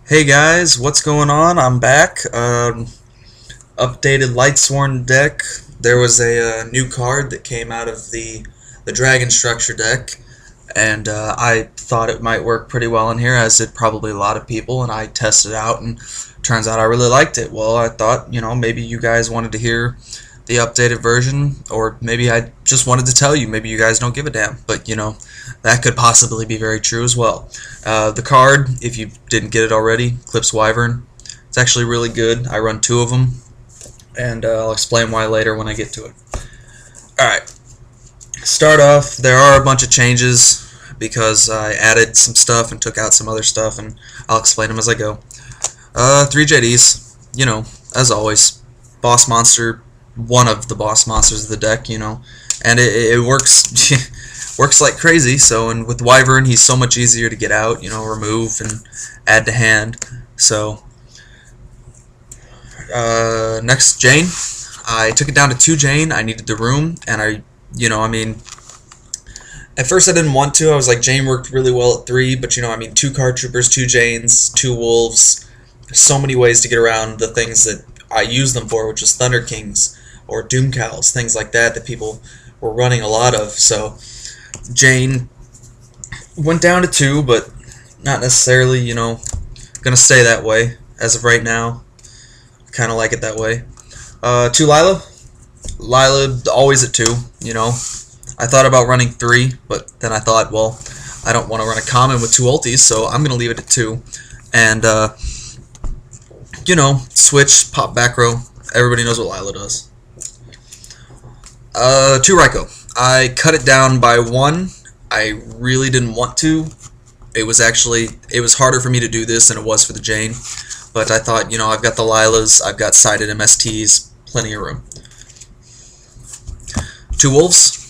Hey guys, what's going on? I'm back. Updated Lightsworn deck. There was a new card that came out of the Dragon Structure deck, and I thought it might work pretty well in here, as did probably a lot of people. And I tested it out, and turns out I really liked it. Well, I thought, maybe you guys wanted to hear the updated version, or maybe I just wanted to tell you. Maybe you guys don't give a damn, but that could possibly be very true as well. The card, if you didn't get it already, Clips Wyvern, it's actually really good. I run two of them, and I'll explain why later when I get to it. Alright, start off, there are a bunch of changes because I added some stuff and took out some other stuff, and I'll explain them as I go. 3 JDs, as always. Boss monster, one of the boss monsters of the deck, and it works works like crazy. So, and with Wyvern, he's so much easier to get out, remove and add to hand. So, next, Jane. I took it down to 2 Jane. I needed the room, and at first I didn't want to. I was like, Jane worked really well at 3, but 2 card troopers, 2 Janes, 2 wolves. There's so many ways to get around the things that I use them for, which is Thunder Kings or Doom Cows, things like that people were running a lot of. So Jane went down to 2, but not necessarily, gonna stay that way as of right now. Kind of like it that way. 2 Lila. Lila always at 2. I thought about running 3, but then I thought, well, I don't want to run a common with 2 ultis, so I'm gonna leave it at 2. And switch, pop back row. Everybody knows what Lila does. 2 Raikou. I cut it down by 1. I really didn't want to. It was harder for me to do this than it was for the Jane. But I thought, I've got the Lilas, I've got sided MSTs, plenty of room. 2 Wolves.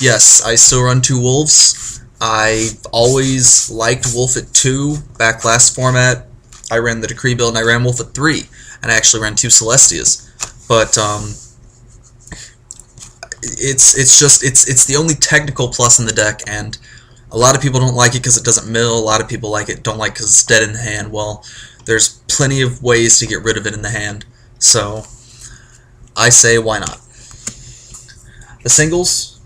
Yes, I still run 2 Wolves. I always liked Wolf at 2. Back last format, I ran the Decree build and I ran Wolf at 3. And I actually ran 2 Celestias. But, it's the only technical plus in the deck, and a lot of people don't like it because it doesn't mill. A lot of people don't like it because it's dead in the hand. Well, there's plenty of ways to get rid of it in the hand, so I say why not. The singles: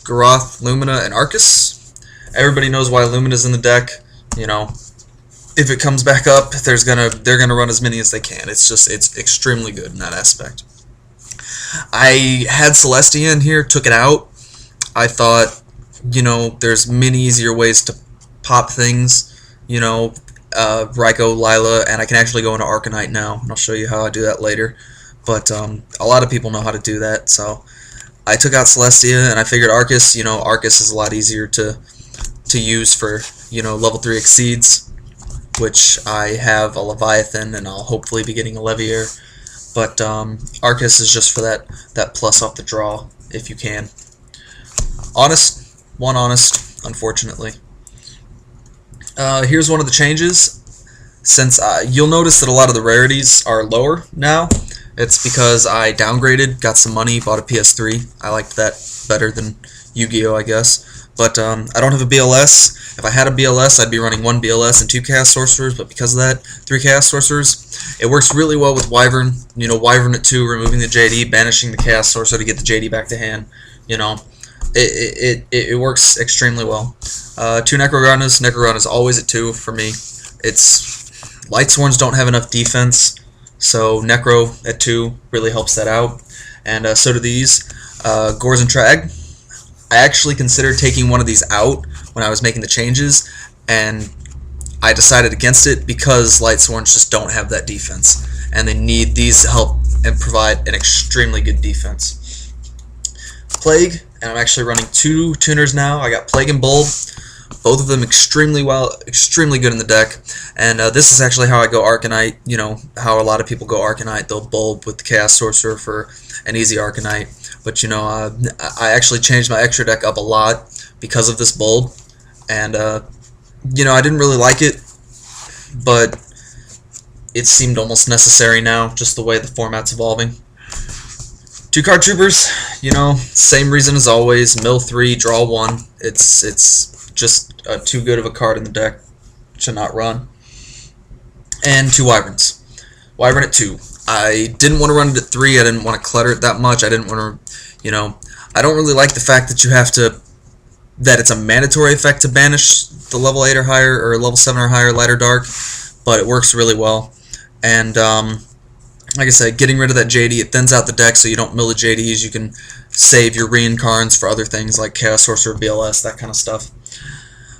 Garoth, Lumina, and Arcus. Everybody knows why Lumina's in the deck. If it comes back up, they're gonna run as many as they can. It's extremely good in that aspect. I had Celestia in here, took it out. I thought, there's many easier ways to pop things. Raikou, Lila, and I can actually go into Arcanite now, and I'll show you how I do that later. But a lot of people know how to do that, so I took out Celestia, and I figured Arcus. Arcus is a lot easier to use for level 3 exceeds, which I have a Leviathan, and I'll hopefully be getting a Levier. But Arcus is just for that plus off the draw, if you can. Honest, unfortunately. Here's one of the changes. Since you'll notice that a lot of the rarities are lower now, it's because I downgraded, got some money, bought a PS3. I liked that better than Yu-Gi-Oh, I guess. But I don't have a BLS. If I had a BLS, I'd be running 1 BLS and 2 Chaos Sorcerers, but because of that, 3 Chaos Sorcerers. It works really well with Wyvern. Wyvern at 2, removing the JD, banishing the Chaos Sorcerer to get the JD back to hand. It works extremely well. 2 Necrogranas. Necrogranas always at 2 for me. Lightsworns don't have enough defense, so Necro at 2 really helps that out. And so do these. Gors and Trag. I actually considered taking one of these out when I was making the changes, and I decided against it because Lightsworns just don't have that defense, and they need these to help and provide an extremely good defense. Plague, and I'm actually running 2 tuners now. I got Plague and Bulb, both of them extremely good in the deck, and this is actually how I go Arcanite. How a lot of people go Arcanite. They'll Bulb with the Chaos Sorcerer for an easy Arcanite. But I actually changed my extra deck up a lot because of this Bulb, and I didn't really like it, but it seemed almost necessary now, just the way the format's evolving. Two card troopers, same reason as always. Mill 3, draw 1. It's just too good of a card in the deck to not run. And two wyverns. Wyvern at 2. I didn't want to run it at 3. I didn't want to clutter it that much. I didn't want to, I don't really like the fact that that it's a mandatory effect to banish the level 8 or higher, or level 7 or higher, light or dark, but it works really well. And like I said, getting rid of that JD, it thins out the deck so you don't mill the JDs. You can save your reincarns for other things like Chaos Sorcerer, BLS, that kind of stuff.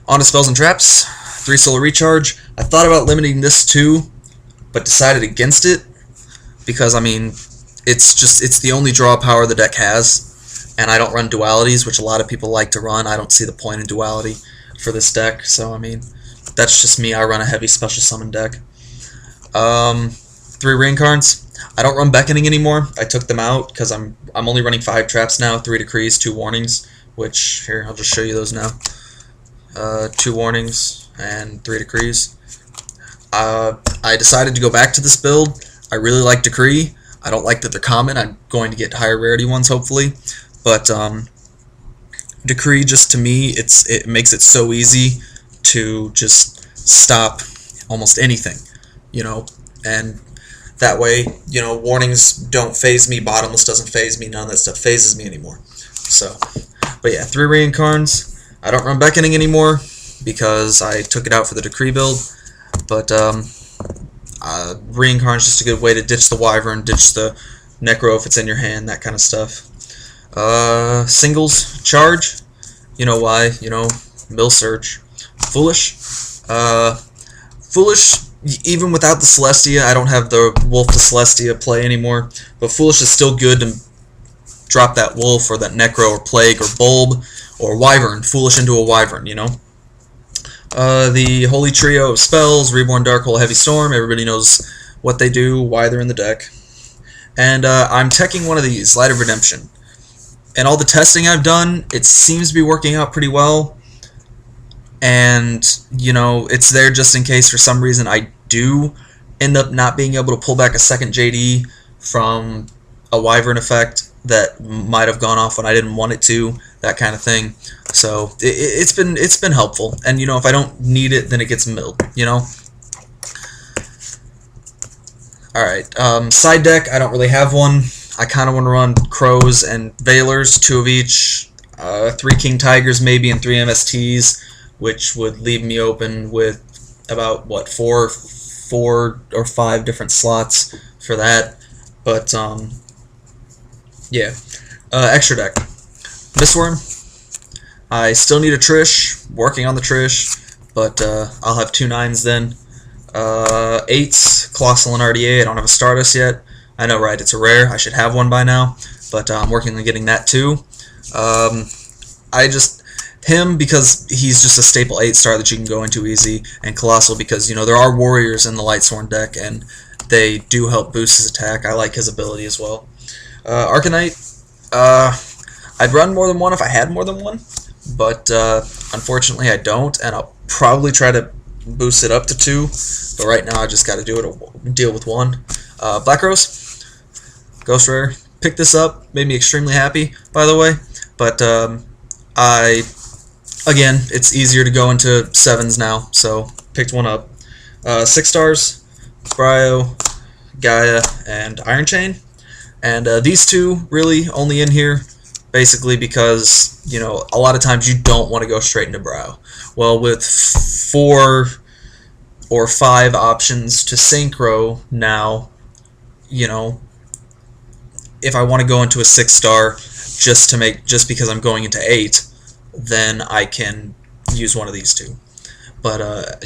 On to spells and traps. 3 solar recharge. I thought about limiting this too, but decided against it because, I mean, it's the only draw power the deck has, and I don't run dualities, which a lot of people like to run. I don't see the point in duality for this deck, so I mean, that's just me. I run a heavy special summon deck. 3 reincarns. I don't run beckoning anymore. I took them out because I'm only running 5 traps now, 3 decrees, 2 warnings, which here I'll just show you those now. 2 warnings and 3 decrees. I decided to go back to this build. I really like decree. I don't like that they're common. I'm going to get higher rarity ones hopefully, but decree, just to me, it makes it so easy to just stop almost anything, and that way, warnings don't phase me, bottomless doesn't phase me, none of that stuff phases me anymore. So, but yeah, 3 reincarns. I don't run beckoning anymore because I took it out for the decree build, but reincarn is just a good way to ditch the wyvern, ditch the necro if it's in your hand, that kind of stuff. Singles, charge, you know why, mill surge. Foolish. Foolish, even without the Celestia, I don't have the Wolf to Celestia play anymore, but Foolish is still good to drop that Wolf or that Necro or Plague or Bulb or Wyvern, Foolish into a Wyvern, The Holy Trio of spells, Reborn, Dark Hole, Heavy Storm, everybody knows what they do, why they're in the deck. And I'm teching one of these, Light of Redemption. And all the testing I've done, it seems to be working out pretty well. And, it's there just in case for some reason I do end up not being able to pull back a second JD from a Wyvern effect that might have gone off when I didn't want it to, that kind of thing. So it's been helpful. And, if I don't need it, then it gets milled, Alright, side deck, I don't really have one. I kind of want to run Crows and Veilers, 2 of each, 3 King Tigers maybe, and 3 MSTs, which would leave me open with about, what, 4 or 5 different slots for that. But, yeah. Extra deck. Mistworm. I still need a Trish, working on the Trish, but I'll have 2 9s then. 8s, Colossal and RDA, I don't have a Stardust yet. I know, right, it's a rare, I should have one by now, but I'm working on getting that too. Him because he's just a staple 8-star that you can go into easy, and Colossal because, there are warriors in the Lightsworn deck, and they do help boost his attack. I like his ability as well. Arcanite, I'd run more than one if I had more than one, but unfortunately I don't, and I'll probably try to boost it up to 2, but right now I just got to deal with 1. Black Rose, Ghost Rare, picked this up, made me extremely happy, by the way, but again, it's easier to go into 7s now, so picked one up. 6 stars, Bryo, Gaia, and Iron Chain, and these 2 really only in here basically because, a lot of times you don't want to go straight into Bryo. Well, with 4 or 5 options to synchro now, if I want to go into a 6-star just because I'm going into 8, then I can use one of these 2. But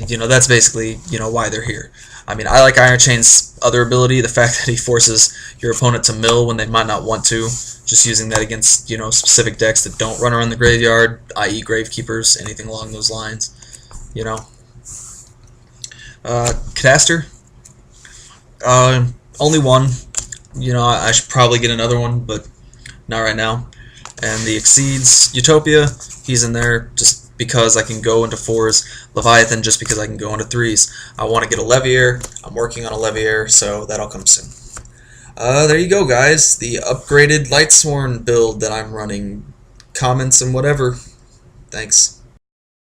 that's basically why they're here. I mean, I like Iron Chain's other ability, the fact that he forces your opponent to mill when they might not want to, just using that against specific decks that don't run around the graveyard, i.e. Gravekeepers, anything along those lines. Cadaster, only one. I should probably get another one, but not right now. And the Exceeds Utopia, he's in there just because I can go into 4s. Leviathan, just because I can go into 3s. I want to get a Leviair. I'm working on a Leviair, so that'll come soon. There you go, guys. The upgraded Lightsworn build that I'm running. Comments and whatever. Thanks.